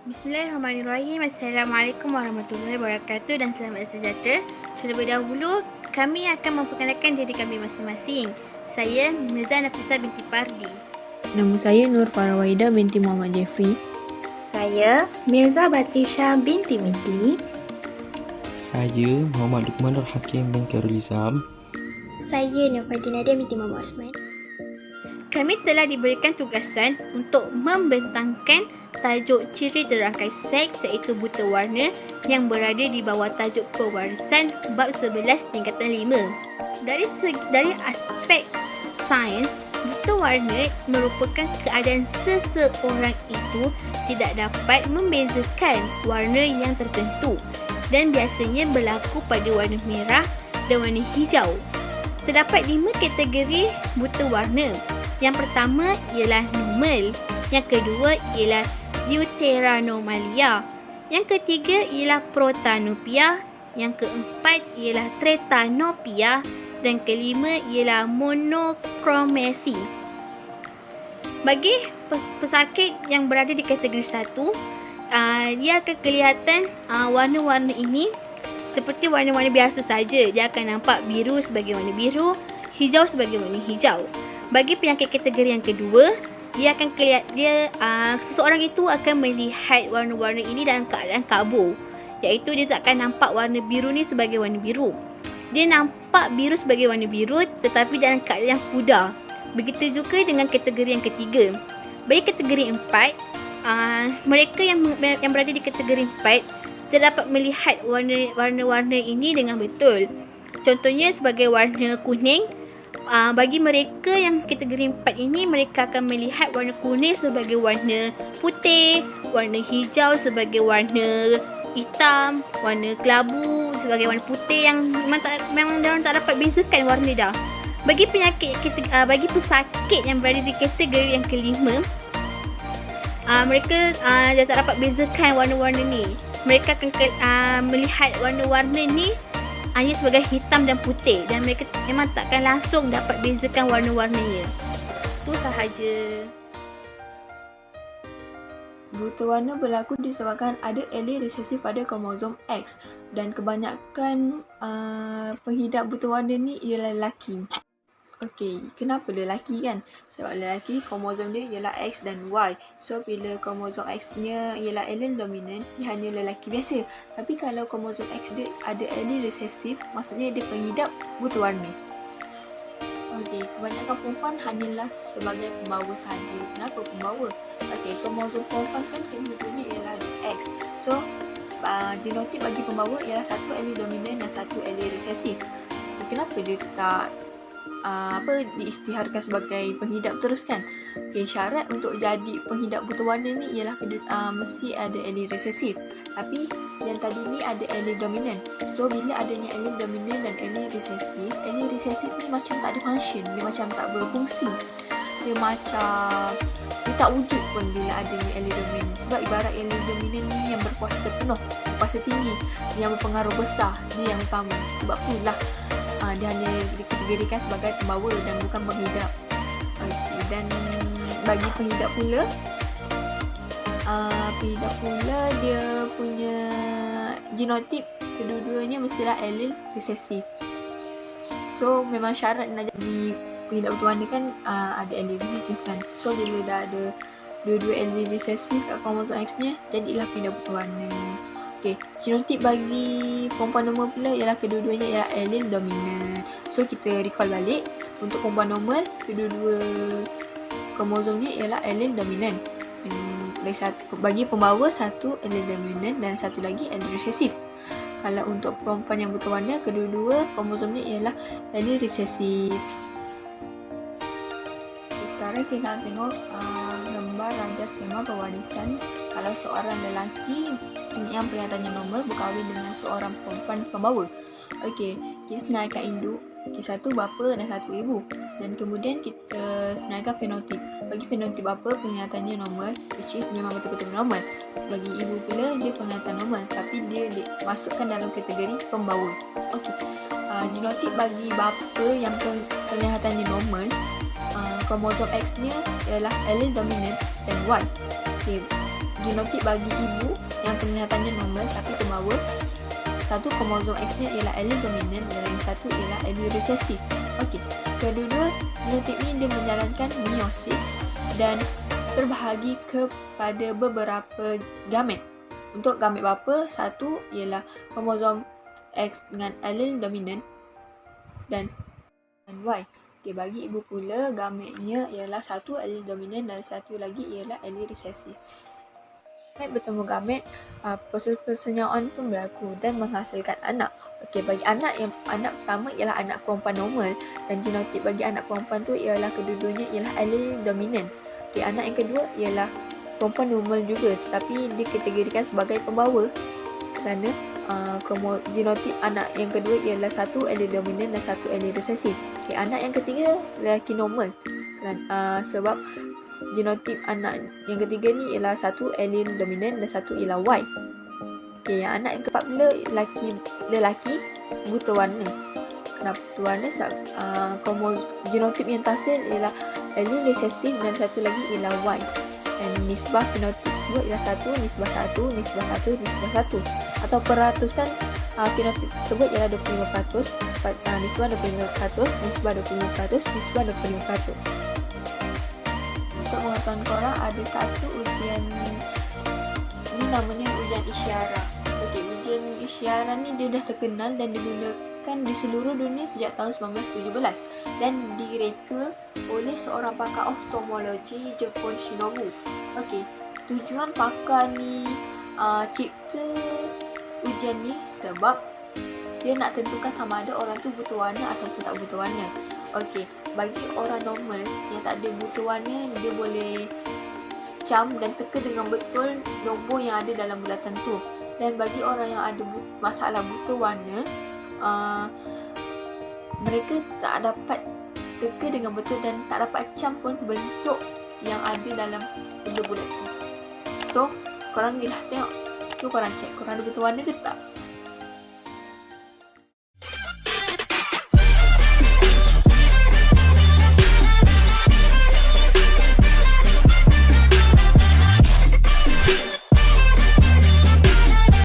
Bismillahirrahmanirrahim. Assalamualaikum warahmatullahi wabarakatuh dan selamat sejahtera. Terlebih dahulu, kami akan memperkenalkan diri kami masing-masing. Saya Mirza Nafisah binti Pardi. Nama saya Nur Farawaida binti Muhammad Jeffrey. Saya Mirza Batisha binti Misli. Saya Muhammad Lukman Nur Hakim bin Khairulizam. Saya Nurfatin Nadia binti Muhammad Osman. Kami telah diberikan tugasan untuk membentangkan tajuk ciri terangkai seks iaitu buta warna yang berada di bawah tajuk pewarisan bab 11 tingkatan 5. Dari aspek sains, buta warna merupakan keadaan seseorang itu tidak dapat membezakan warna yang tertentu dan biasanya berlaku pada warna merah dan warna hijau. Terdapat 5 kategori buta warna. Yang pertama ialah normal, yang kedua ialah deuteranomalia, yang ketiga ialah protanopia, yang keempat ialah tretanopia dan kelima ialah monokromasi. Bagi pesakit yang berada di kategori 1, dia akan kelihatan warna-warna ini seperti warna-warna biasa saja. Dia akan nampak biru sebagai warna biru, hijau sebagai warna hijau. Bagi penyakit kategori yang kedua, seseorang itu akan melihat warna-warna ini dalam keadaan kabur, iaitu dia tak akan nampak warna biru ni sebagai warna biru. Dia nampak biru sebagai warna biru tetapi dalam keadaan yang pudar. Begitu juga dengan kategori yang ketiga. Bagi kategori 4, mereka yang berada di kategori 4 dia dapat melihat warna-warna ini dengan betul. Contohnya sebagai warna kuning. Bagi mereka yang kategori 4 ini, mereka akan melihat warna kuning sebagai warna putih, warna hijau sebagai warna hitam, warna kelabu sebagai warna putih yang memang diorang tak dapat bezakan warna dah. Bagi pesakit yang berada di kategori yang kelima, mereka dah tak dapat bezakan warna-warna ni. Mereka akan melihat warna-warna ni hanya sebagai hitam dan putih dan mereka memang takkan langsung dapat bezakan warna-warnanya. Itu sahaja. Buta warna berlaku disebabkan ada allele resesif pada kromosom X dan kebanyakan penghidap buta warna ni ialah lelaki. Okey, kenapa lelaki kan? Sebab lelaki kromosom dia ialah X dan Y. So bila kromosom X-nya ialah allele dominan, dia hanya lelaki biasa. Tapi kalau kromosom X dia ada allele resesif, maksudnya dia pengidap buta warna. Okey, kebanyakan perempuan hanyalah sebagai pembawa sahaja. Kenapa pembawa? Okey, kromosom perempuan kan kedua-duanya ialah X. So genotip bagi pembawa ialah satu allele dominan dan satu allele resesif. Kenapa dia tak diisytiharkan sebagai penghidap terus kan? Okay, syarat untuk jadi penghidap buta warna ni ialah mesti ada allele resesif. Tapi yang tadi ni ada allele dominan. So bila adanya allele dominan dan allele resesif ni macam tak ada function, dia macam tak berfungsi. Dia macam dia tak wujud pun bila adanya allele dominan. Sebab ibarat allele dominan ni yang berkuasa penuh, berkuasa tinggi, yang berpengaruh besar, dia yang utama. Sebab itulah dia hanya dikategorikan sebagai pembawa dan bukan penghidap. Dan bagi penghidap pula, dia punya genotip kedua-duanya mestilah allele resesif. So memang syarat nak jadi penghidap buta warna kan ada allele resesif kan. So bila dah ada dua-dua allele resesif kat kromosom X-nya, jadilah penghidap buta warna. Okay, genotip bagi perempuan normal pula ialah kedua-duanya ialah allele dominan. So kita recall balik, untuk perempuan normal kedua-dua kromosomnya ialah allele dominan. Bagi pembawa satu allele dominan dan satu lagi allele resesif. Kalau untuk perempuan yang buta warna, kedua-dua kromosomnya ialah allele resesif. Sekarang kita nak tengok gambar raja skema pewarisan. Kalau seorang lelaki yang penglihatannya normal berkahwin dengan seorang perempuan pembawa. Okey, kita senaraikan induk. Okay, satu bapa dan satu ibu. Dan kemudian kita senaraikan fenotip. Bagi fenotip bapa penglihatannya normal, which is memang betul-betul normal. Bagi ibu pula dia penglihatan normal, tapi dia dimasukkan dalam kategori pembawa. Okey. Genotip bagi bapa yang penglihatannya normal, kromosom X-nya ialah allele dominan dan Y. Okay. genotip bagi ibu yang penglihatannya normal tapi pembawa satu kromosom X-nya ialah allele dominan dan yang satu ialah allele resesif. Okey, kedua-dua genotip ni dia menjalankan meiosis dan terbahagi kepada beberapa gamet. Untuk gamet bapa, satu ialah kromosom X dengan allele dominan dan Y. Okey, bagi ibu pula gametnya ialah satu allele dominan dan satu lagi ialah allele resesif. Gamet bertemu gamet, proses persenyawaan pun berlaku dan menghasilkan anak. Okey, bagi anak pertama ialah anak perempuan normal dan genotip bagi anak perempuan tu ialah kedua-duanya ialah allele dominan. Okey, anak yang kedua ialah perempuan normal juga tapi dikategorikan sebagai pembawa kerana genotip anak yang kedua ialah satu allele dominan dan satu allele resesif. Okey, anak yang ketiga lelaki normal sebab genotip anak yang ketiga ni ialah satu allele dominan dan satu ialah Y. Okey, yang anak yang keempat pula lelaki buta warna. Kenapa buta warna? Sebab genotip yang terhasil ialah allele resesif dan satu lagi ialah Y. Dan nisbah fenotip tersebut ialah 1, nisbah 1, nisbah 1, nisbah 1. Atau peratusan fenotip tersebut ialah 25%, nisbah 25%, nisbah 25%, nisbah 25%. Untuk pengetahuan korang, ada satu ujian ni namanya ujian isyarat. Okey, ujian isyarat ni dia dah terkenal dan digunakan di seluruh dunia sejak tahun 1917 dan direka oleh seorang pakar oftalmologi Jepun Shinobu. Okey, tujuan pakar ni cipta ujian ni sebab dia nak tentukan sama ada orang tu buta warna ataupun tak buta warna. Okey, bagi orang normal yang tak ada buta warna, dia boleh cam dan teka dengan betul nombor yang ada dalam bulatan tu. Dan bagi orang yang ada masalah buta warna, mereka tak dapat teka dengan betul dan tak dapat cam pun bentuk yang ada dalam benda bulat tu. So, korang bila tengok tu korang cek korang ada buta warna ke tak.